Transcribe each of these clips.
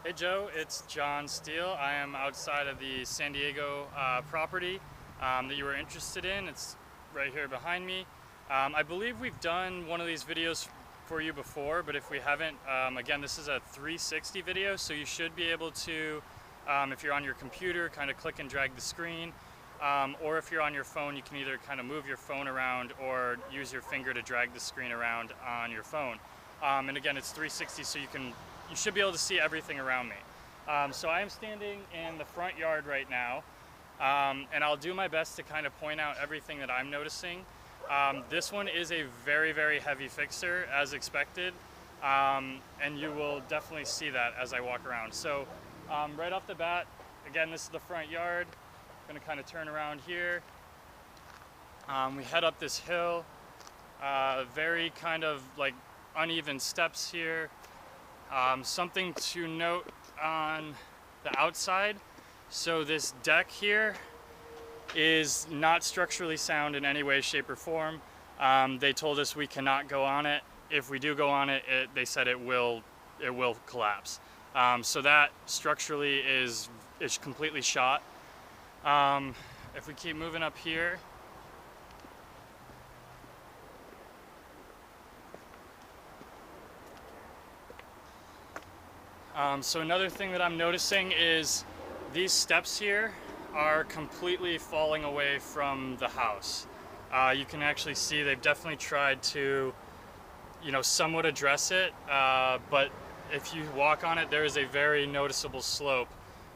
Hey Joe, it's John Steele. I am outside of the San Diego property that you were interested in. It's right here behind me. I believe we've done one of these videos for you before, but if we haven't, again, this is a 360 video, so you should be able to, if you're on your computer, kind of click and drag the screen, or if you're on your phone, you can either kind of move your phone around or use your finger to drag the screen around on your phone. And again, it's 360, so you should be able to see everything around me. So I am standing in the front yard right now, and I'll do my best to kind of point out everything that I'm noticing. This one is a very, very heavy fixer, as expected, and you will definitely see that as I walk around. So right off the bat, again, this is the front yard. I'm going to kind of turn around here. We head up this hill, very kind of like uneven steps here. Something to note on the outside, so this deck here is not structurally sound in any way, shape, or form. They told us we cannot go on it. If we do go on it, they said it will collapse. So that structurally is completely shot. If we keep moving up here, so another thing that I'm noticing is these steps here are completely falling away from the house. You can actually see they've definitely tried to, somewhat address it, but if you walk on it, there is a very noticeable slope,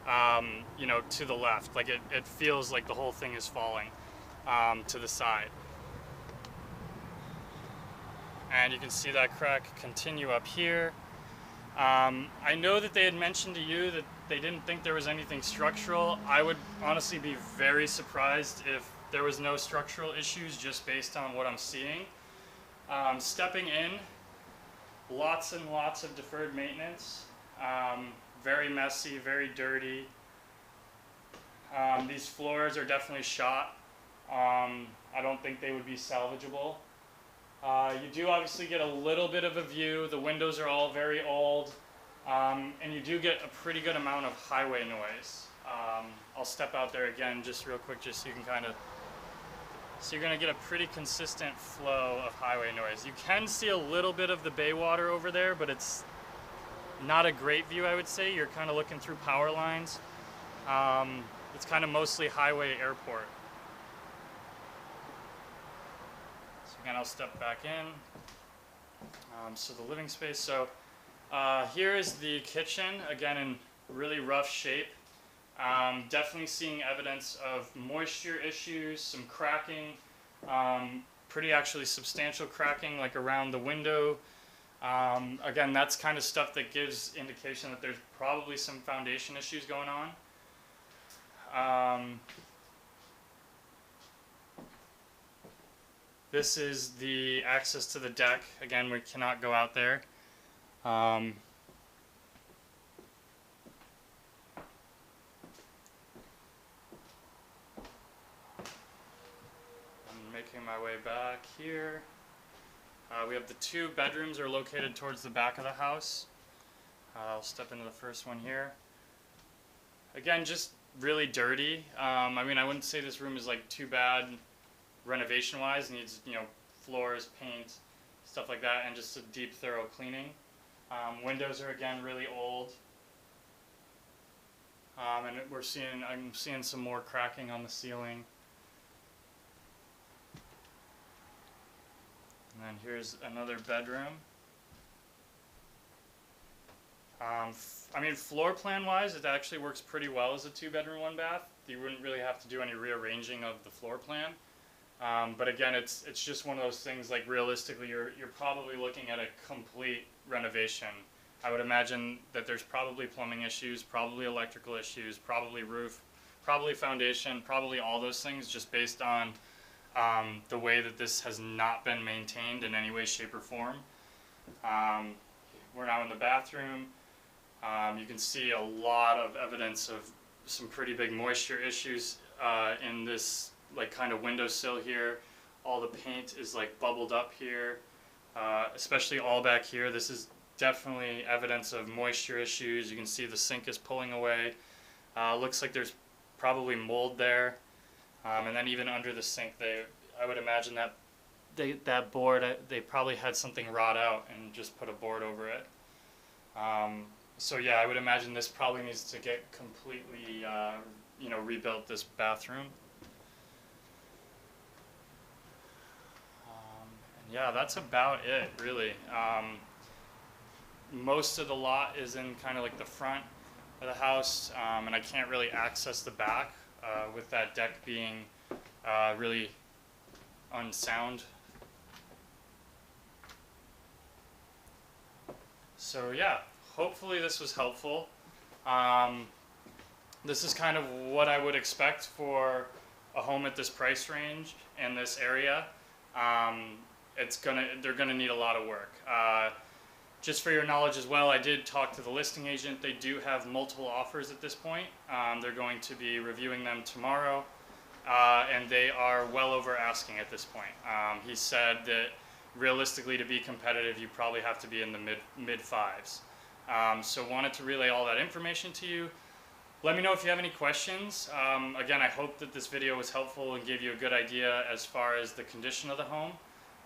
to the left. Like it feels like the whole thing is falling to the side. And you can see that crack continue up here. I know that they had mentioned to you that they didn't think there was anything structural. I would honestly be very surprised if there was no structural issues just based on what I'm seeing. Stepping in, lots and lots of deferred maintenance. Very messy, very dirty. These floors are definitely shot. I don't think they would be salvageable. You do obviously get a little bit of a view. The windows are all very old, and you do get a pretty good amount of highway noise. I'll step out there again just real quick just so you can so you're going to get a pretty consistent flow of highway noise. You can see a little bit of the bay water over there, but it's not a great view, I would say. You're kind of looking through power lines. It's kind of mostly highway airport. Again, I'll step back in. So the living space. So here is the kitchen, again in really rough shape. Definitely seeing evidence of moisture issues, some cracking, pretty actually substantial cracking like around the window. Again, that's kind of stuff that gives indication that there's probably some foundation issues going on. This is the access to the deck. Again, we cannot go out there. I'm making my way back here. We have the two bedrooms are located towards the back of the house. I'll step into the first one here. Again, just really dirty. I mean, I wouldn't say this room is like too bad renovation wise. Needs floors, paint, stuff like that, and just a deep thorough cleaning. Windows are again really old, and I'm seeing some more cracking on the ceiling. And then here's another bedroom. I mean, floor plan wise, it actually works pretty well as a 2-bedroom, 1-bath. You wouldn't really have to do any rearranging of the floor plan. But again, it's just one of those things, like realistically, you're probably looking at a complete renovation. I would imagine that there's probably plumbing issues, probably electrical issues, probably roof, probably foundation, probably all those things, just based on the way that this has not been maintained in any way, shape, or form. We're now in the bathroom. You can see a lot of evidence of some pretty big moisture issues in this like kind of windowsill here. All the paint is like bubbled up here, especially all back here. This is definitely evidence of moisture issues. You can see the sink is pulling away. Looks like there's probably mold there. And then even under the sink, I would imagine that that board, they probably had something rot out and just put a board over it. So yeah, I would imagine this probably needs to get completely, rebuilt, this bathroom. And yeah, that's about it, really. Most of the lot is in kind of like the front of the house, and I can't really access the back with that deck being really unsound. So yeah, hopefully this was helpful. This is kind of what I would expect for a home at this price range in this area. They're gonna need a lot of work. Just for your knowledge as well, I did talk to the listing agent. They do have multiple offers at this point. They're going to be reviewing them tomorrow, and they are well over asking at this point. He said that realistically, to be competitive, you probably have to be in the mid fives. So wanted to relay all that information to you. Let me know if you have any questions. Again, I hope that this video was helpful and gave you a good idea as far as the condition of the home.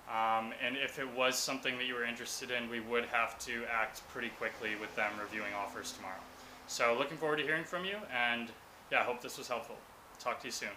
And if it was something that you were interested in, we would have to act pretty quickly with them reviewing offers tomorrow. So looking forward to hearing from you, and yeah, I hope this was helpful. Talk to you soon.